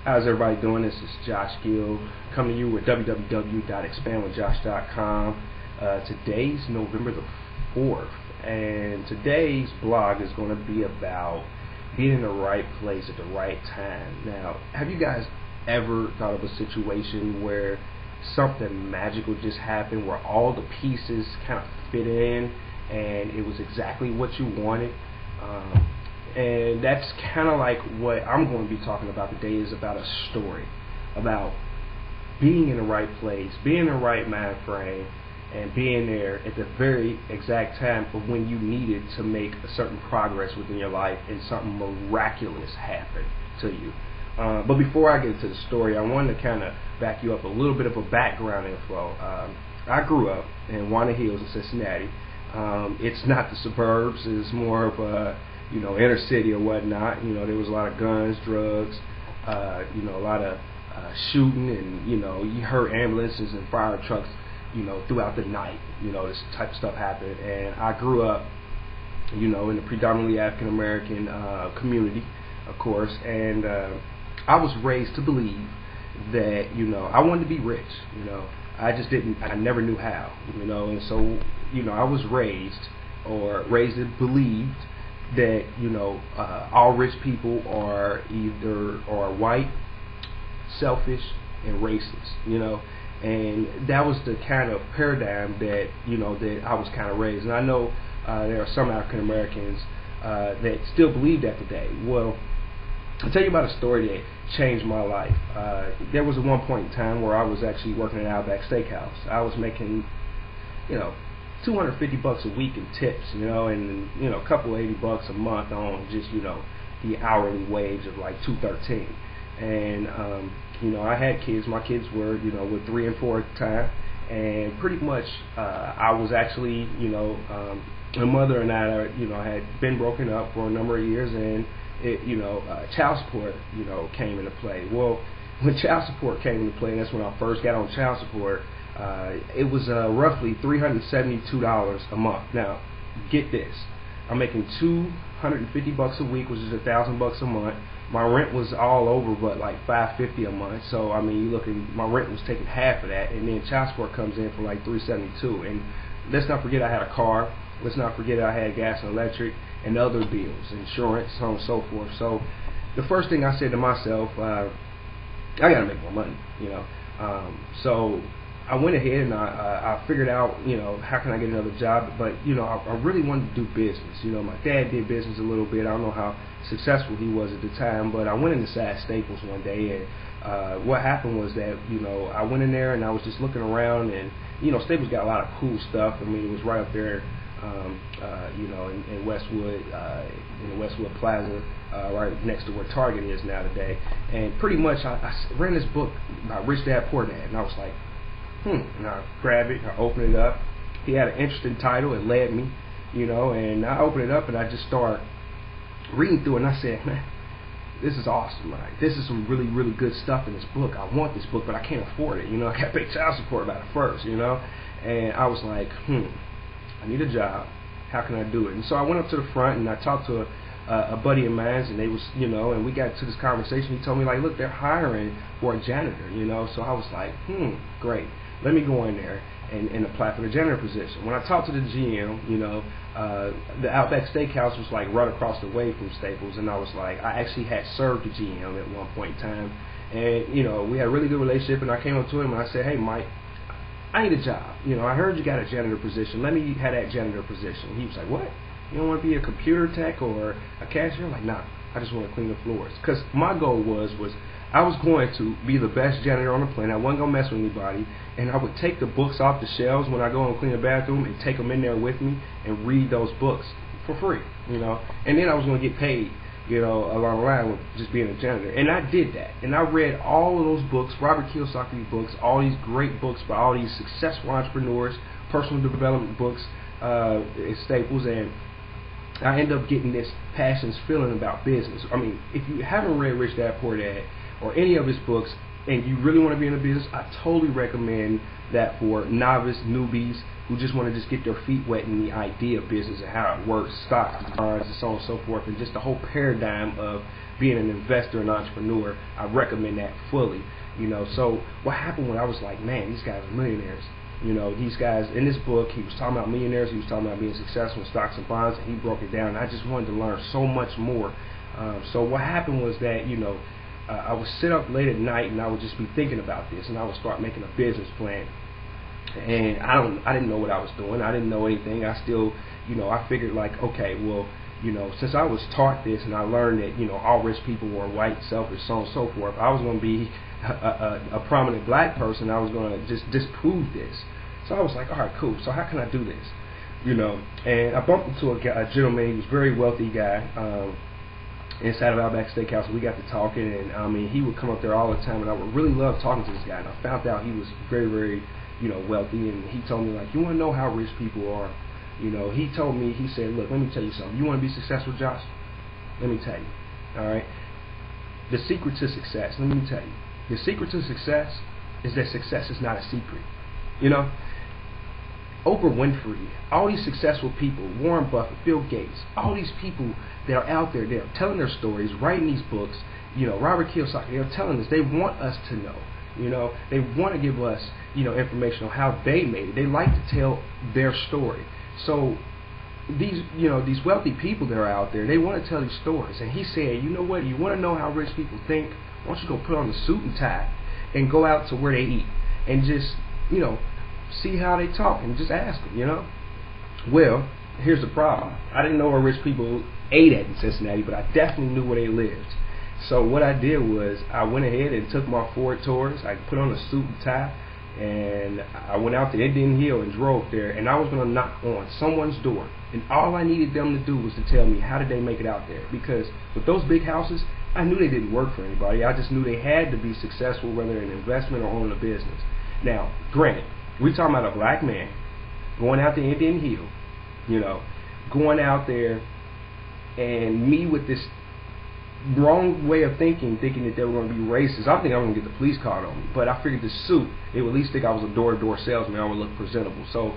How's everybody doing? This is Josh Gill coming to you with www.expandwithjosh.com. Today's November the 4th, and today's blog is going to be about being in the right place at the right time. Now, have you guys ever thought of a situation where something magical just happened, where all the pieces kind of fit in and it was exactly what you wanted? And that's kind of like what I'm going to be talking about today, is about a story, about being in the right place, being in the right mind frame, and being there at the very exact time of when you needed to make a certain progress within your life and something miraculous happened to you. But before I get into the story, I wanted to kind of back you up a little bit of a background info. I grew up in Walnut Hills in Cincinnati. It's not the suburbs, it's more of a inner city or whatnot. There was a lot of guns, drugs, a lot of shooting, and you heard ambulances and fire trucks, throughout the night. This type of stuff happened, and I grew up, in a predominantly African American community, of course, and I was raised to believe that I wanted to be rich. I just didn't. I never knew how. And so I was raised and believed that all rich people are either white, selfish, and racist. And that was the kind of paradigm that that I was kind of raised. And I know there are some African Americans that still believe that today. Well, I'll tell you about a story that changed my life. There was at one point in time where I was actually working at Outback Steakhouse. I was making $250 a week in tips, and a couple $80 a month on just the hourly wage of like $213. And I had kids. My kids were were 3 and 4 at the time, and pretty much I was actually my mother and I had been broken up for a number of years, and child support came into play. Well, when child support came into play, and that's when I first got on child support. It was roughly $372 a month. Now, get this: I'm making $250 a week, which is $1,000 a month. My rent was all over, but like $550 a month. So I mean, you looking, my rent was taking half of that, and then child support comes in for like $372. And let's not forget I had a car. Let's not forget I had gas and electric and other bills, insurance, so on and so forth. So the first thing I said to myself, I got to make more money, So I went ahead and I figured out, how can I get another job? But, I really wanted to do business. My dad did business a little bit. I don't know how successful he was at the time, but I went inside Staples one day, and what happened was that, I went in there and I was just looking around, and, Staples got a lot of cool stuff. I mean, it was right up there, in Westwood, in the Westwood Plaza, right next to where Target is now today. And pretty much I ran this book about Rich Dad Poor Dad, and I was like, and I grabbed it, I opened it up. He had an interesting title, it led me, and I opened it up and I just started reading through it, and I said, man, this is awesome, right? This is some really, really good stuff in this book. I want this book, but I can't afford it, I got to pay child support about it first, and I was like, I need a job, how can I do it? And so I went up to the front and I talked to a buddy of mine, and they was, and we got to this conversation. He told me, like, look, they're hiring for a janitor, so I was like, great. Let me go in there and apply for the janitor position. When I talked to the GM, the Outback Steakhouse was like right across the way from Staples, and I was like, I actually had served the GM at one point in time, and we had a really good relationship. And I came up to him and I said, hey, Mike, I need a job. I heard you got a janitor position. Let me have that janitor position. He was like, what? You don't want to be a computer tech or a cashier? I'm like, nah, I just want to clean the floors. Because my goal was I was going to be the best janitor on the planet. I wasn't going to mess with anybody. And I would take the books off the shelves when I go and clean the bathroom and take them in there with me and read those books for free, And then I was going to get paid, along the line with just being a janitor. And I did that. And I read all of those books, Robert Kiyosaki books, all these great books by all these successful entrepreneurs, personal development books at Staples. And I end up getting this passion's feeling about business. I mean, if you haven't read Rich Dad Poor Dad or any of his books, and you really want to be in a business, I totally recommend that for novice newbies who just want to just get their feet wet in the idea of business and how it works, stocks, bonds, and so on and so forth, and just the whole paradigm of being an investor and entrepreneur. I recommend that fully. So what happened when I was like, man, these guys are millionaires. These guys in this book, he was talking about millionaires, he was talking about being successful in stocks and bonds, and he broke it down. And I just wanted to learn so much more. So what happened was that, I would sit up late at night and I would just be thinking about this, and I would start making a business plan. And I didn't know what I was doing. I didn't know anything. I still, I figured like, okay, well, since I was taught this and I learned that, all rich people were white, selfish, so on and so forth, I was going to be a prominent black person. I was going to just disprove this. So I was like, all right, cool. So how can I do this? And I bumped into a gentleman. He was a very wealthy guy inside of Outback Steakhouse. We got to talking, and I mean, he would come up there all the time, and I would really love talking to this guy. And I found out he was very, very, wealthy, and he told me, like, you want to know how rich people are? He told me, he said, look, let me tell you something. You want to be successful, Josh? Let me tell you. All right? The secret to success, let me tell you. The secret to success is that success is not a secret. Oprah Winfrey, all these successful people, Warren Buffett, Bill Gates, all these people that are out there, they're telling their stories, writing these books, Robert Kiyosaki, they're telling us, they want us to know. They want to give us, information on how they made it. They like to tell their story. So these, these wealthy people that are out there, they want to tell these stories. And he said, you know what, you want to know how rich people think? Why don't you go put on the suit and tie and go out to where they eat and just, see how they talk and just ask them, Well, here's the problem. I didn't know where rich people ate at in Cincinnati, but I definitely knew where they lived. So what I did was I went ahead and took my Ford Taurus. I put on a suit and tie, and I went out to Indian Hill and drove there, and I was going to knock on someone's door, and all I needed them to do was to tell me how did they make it out there, because with those big houses, I knew they didn't work for anybody. I just knew they had to be successful, whether in investment or owning a business. Now, granted, we're talking about a black man going out to Indian Hill, going out there, and me with this wrong way of thinking that they were going to be racist. I think I was going to get the police called on me, but I figured the suit, they would at least think I was a door-to-door salesman. I would look presentable. So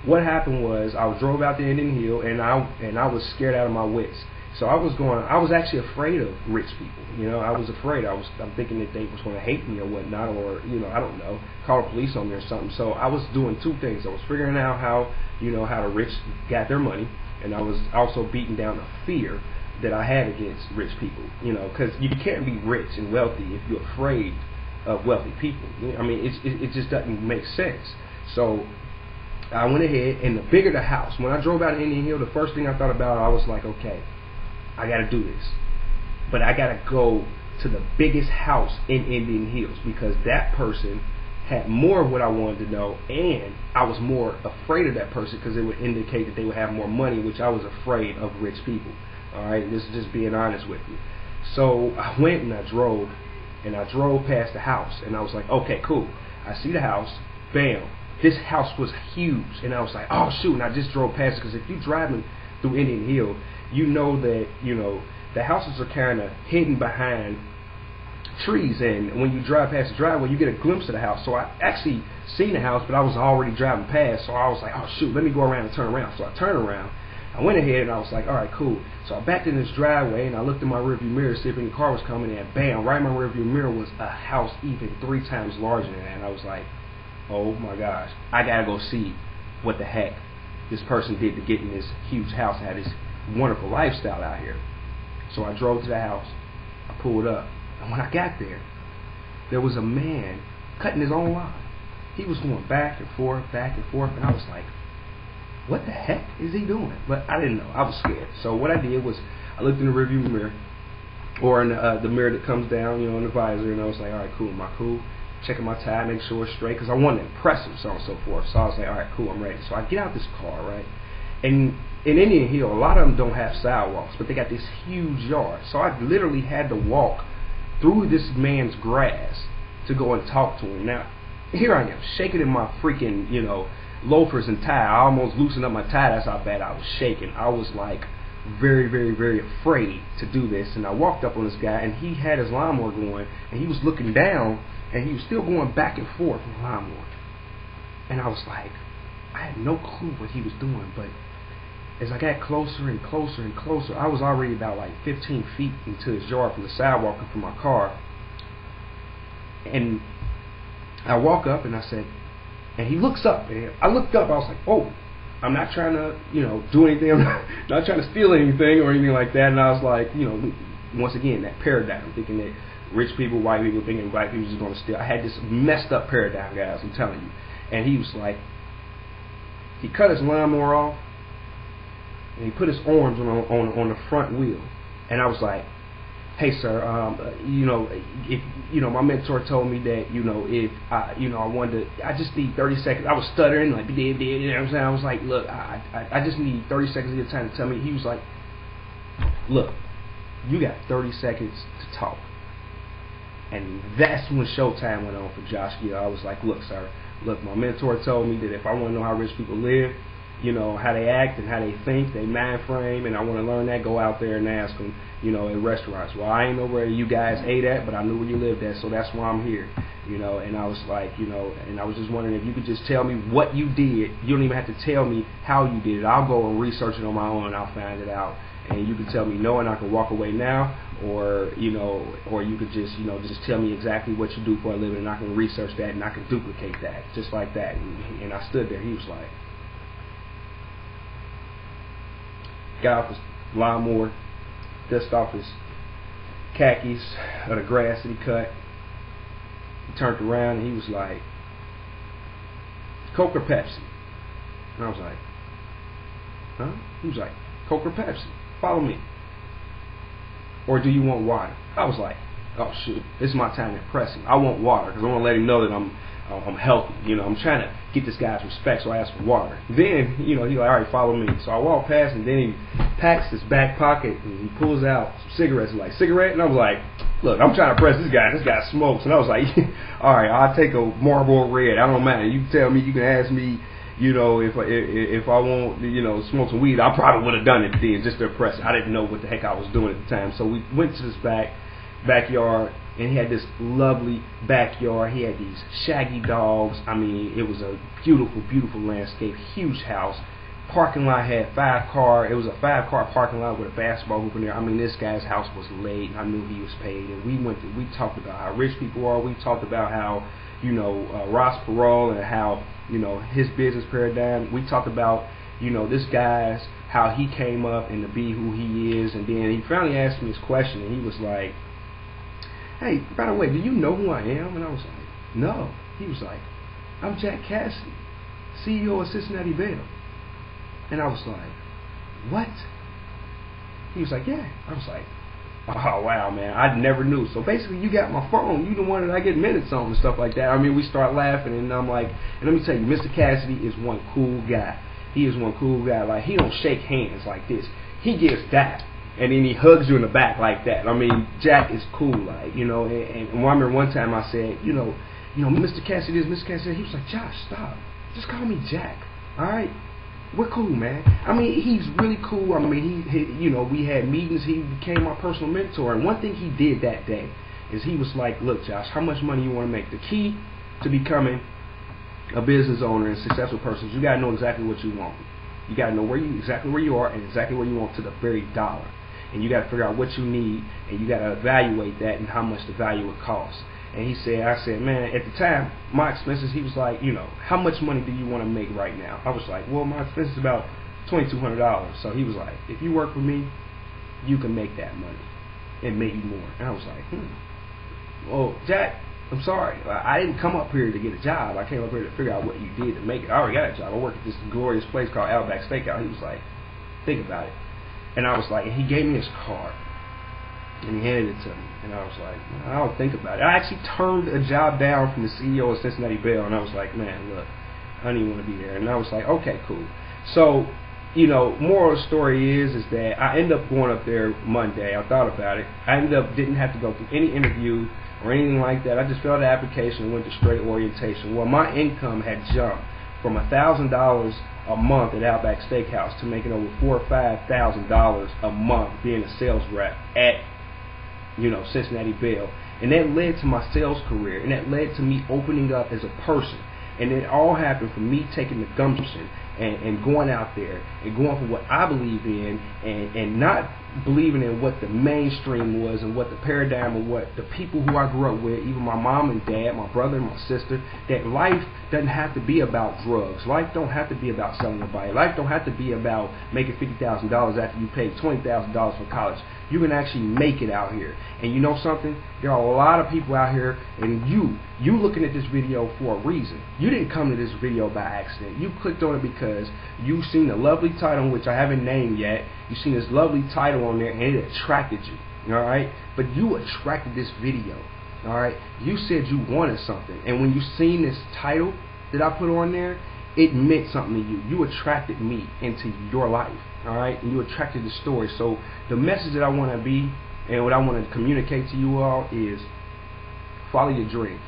what happened was I drove out to Indian Hill, and I was scared out of my wits. So I was actually afraid of rich people. I was afraid. I'm thinking that they was going to hate me or whatnot, or I don't know, call the police on me or something. So I was doing two things. I was figuring out how how the rich got their money, and I was also beating down the fear that I had against rich people. Because you can't be rich and wealthy if you're afraid of wealthy people. I mean, it just doesn't make sense. So I went ahead, and the bigger the house. When I drove out of Indian Hill, the first thing I thought about, I was like, okay, I got to do this. But I got to go to the biggest house in Indian Hills, because that person had more of what I wanted to know, and I was more afraid of that person because it would indicate that they would have more money, which I was afraid of rich people. All right, this is just being honest with you. So I went and I drove past the house, and I was like, okay, cool. I see the house, bam. This house was huge, and I was like, oh shoot, and I just drove past it, because if you're driving through Indian Hill, you know that, the houses are kind of hidden behind trees, and when you drive past the driveway, you get a glimpse of the house. So I actually seen the house, but I was already driving past, so I was like, oh shoot, let me go around and turn around. So I turned around, I went ahead, and I was like, all right, cool. So I backed in this driveway, and I looked in my rearview mirror to see if any car was coming, and bam, right in my rearview mirror was a house even 3 times larger than that. And I was like, oh my gosh, I gotta go see what the heck this person did to get in this huge house and have this wonderful lifestyle out here. So I drove to the house, I pulled up, and when I got there was a man cutting his own lawn. He was going back and forth, and I was like, what the heck is he doing? But I didn't know. I was scared. So what I did was I looked in the rearview mirror, or in the mirror that comes down, in the visor, and I was like, all right, cool, am I cool? Checking my tie, make sure it's straight, because I wanted to impress him, so on and so forth. So I was like, all right, cool, I'm ready. So I get out this car, right? And in Indian Hill, a lot of them don't have sidewalks, but they got this huge yard. So I literally had to walk through this man's grass to go and talk to him. Now, here I am, shaking in my freaking, loafers and tie. I almost loosened up my tie. That's how bad I was shaking. I was like very, very, very afraid to do this. And I walked up on this guy, and he had his lawnmower going, and he was looking down, and he was still going back and forth on the lawnmower. And I was like, I had no clue what he was doing, but as I got closer and closer and closer, I was already about like 15 feet into his yard from the sidewalk and from my car. And I walk up, and I said, and he looks up, and I looked up, I was like, oh, I'm not trying to, do anything. I'm not trying to steal anything or anything like that. And I was like, once again, that paradigm, thinking that rich people, white people, thinking black people just going to steal. I had this messed up paradigm, guys, I'm telling you. And he was like, he cut his lawnmower off, and he put his arms on the front wheel. And I was like, hey, sir, if my mentor told me that, if I wanted to, I just need 30 seconds. I was stuttering, like, you know what I'm saying? I was like, look, I just need 30 seconds of your time to tell me. He was like, look, you got 30 seconds to talk. And that's when showtime went on for Josh Gill. I was like, look, sir, look, my mentor told me that if I want to know how rich people live, how they act and how they think, they mind frame, and I want to learn that, go out there and ask them, at restaurants. Well, I ain't know where you guys ate at, but I knew where you lived at, so that's why I'm here, and I was like, and I was just wondering if you could just tell me what you did. You don't even have to tell me how you did it. I'll go and research it on my own, and I'll find it out, and you can tell me no, and I can walk away now, or you could just, just tell me exactly what you do for a living, and I can research that, and I can duplicate that, just like that. And I stood there. He was like, got off his lawnmower, dust off his khakis of the grass that he cut. He turned around and he was like, Coke or Pepsi? And I was like, huh? He was like, Coke or Pepsi? Follow me. Or do you want water? I was like, oh shoot, this is my time to impress him. I want water because I want to let him know that I'm healthy. I'm trying to get this guy's respect, so I asked for water. Then, he's like, all right, follow me. So I walk past, and then he packs his back pocket, and he pulls out some cigarettes. He's like, cigarette? And I was like, look, I'm trying to impress this guy. This guy smokes. And I was like, all right, I'll take a Marlboro Red. I don't matter. You tell me, you can ask me, if I want, smoke some weed, I probably would have done it then just to impress him. I didn't know what the heck I was doing at the time. So we went to this backyard, and he had this lovely backyard. He had these shaggy dogs. I mean, it was a beautiful, beautiful landscape, huge house. Parking lot had it was a 5-car parking lot with a basketball hoop in there. I mean, this guy's house was laid, and I knew he was paid. And we talked about how rich people are. We talked about how, Ross Perot and how, his business paradigm. We talked about, this guy's, how he came up and to be who he is. And then he finally asked me his question, and he was like, hey, by the way, do you know who I am? And I was like, no. He was like, I'm Jack Cassidy, CEO of Cincinnati Bell. And I was like, what? He was like, yeah. I was like, oh, wow, man, I never knew. So basically, you got my phone. You the one that I get minutes on and stuff like that. I mean, we start laughing, and I'm like, and let me tell you, Mr. Cassidy is one cool guy. He is one cool guy. Like, he don't shake hands like this. He gives that. And then he hugs you in the back like that. I mean, Jack is cool, like, and I remember one time I said, Mr. Cassidy is Mr. Cassidy. He was like, Josh, stop. Just call me Jack, all right? We're cool, man. I mean, he's really cool. I mean, he we had meetings. He became my personal mentor. And one thing he did that day is he was like, look, Josh, how much money you want to make? The key to becoming a business owner and successful person is you got to know exactly what you want. You got to know exactly where you are and exactly where you want to the very dollar. And you got to figure out what you need, and you got to evaluate that and how much the value would cost. And I said, man, at the time, my expenses, he was like, how much money do you want to make right now? I was like, well, my expenses is about $2,200. So he was like, if you work for me, you can make that money and maybe more. And I was like, well, Jack, I'm sorry. I didn't come up here to get a job. I came up here to figure out what you did to make it. I already got a job. I work at this glorious place called Outback Steakhouse. He was like, think about it. And I was like, and he gave me his card, and he handed it to me, and I was like, I don't think about it. I actually turned a job down from the CEO of Cincinnati Bell, and I was like, man, look, I don't even want to be there. And I was like, okay, cool. So, moral of the story is that I ended up going up there Monday. I thought about it. I didn't have to go through any interview or anything like that. I just filled out the application and went to straight orientation. Well, my income had jumped from $1,000 a month at Outback Steakhouse to making over $4,000 or $5,000 a month being a sales rep at, Cincinnati Bell. And that led to my sales career, and that led to me opening up as a person. And it all happened from me taking the gumption and going out there and going for what I believe in, and not believing in what the mainstream was and what the paradigm of what the people who I grew up with, even my mom and dad, my brother and my sister, that life doesn't have to be about drugs. Life don't have to be about selling your body. Life don't have to be about making $50,000 after you pay $20,000 for college. You can actually make it out here. And you know something? There are a lot of people out here, and you looking at this video for a reason. You didn't come to this video by accident. You clicked on it because you seen a lovely title, which I haven't named yet. You seen this lovely title on there, and it attracted you. All right? But you attracted this video. All right? You said you wanted something, and when you seen this title that I put on there, it meant something to you. You attracted me into your life. All right, and you attracted the story. So the message that I want to be and what I want to communicate to you all is follow your dreams,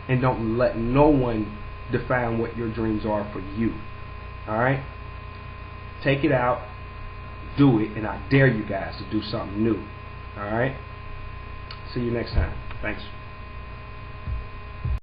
and don't let no one define what your dreams are for you. All right, take it out, do it, and I dare you guys to do something new. All right, see you next time. Thanks.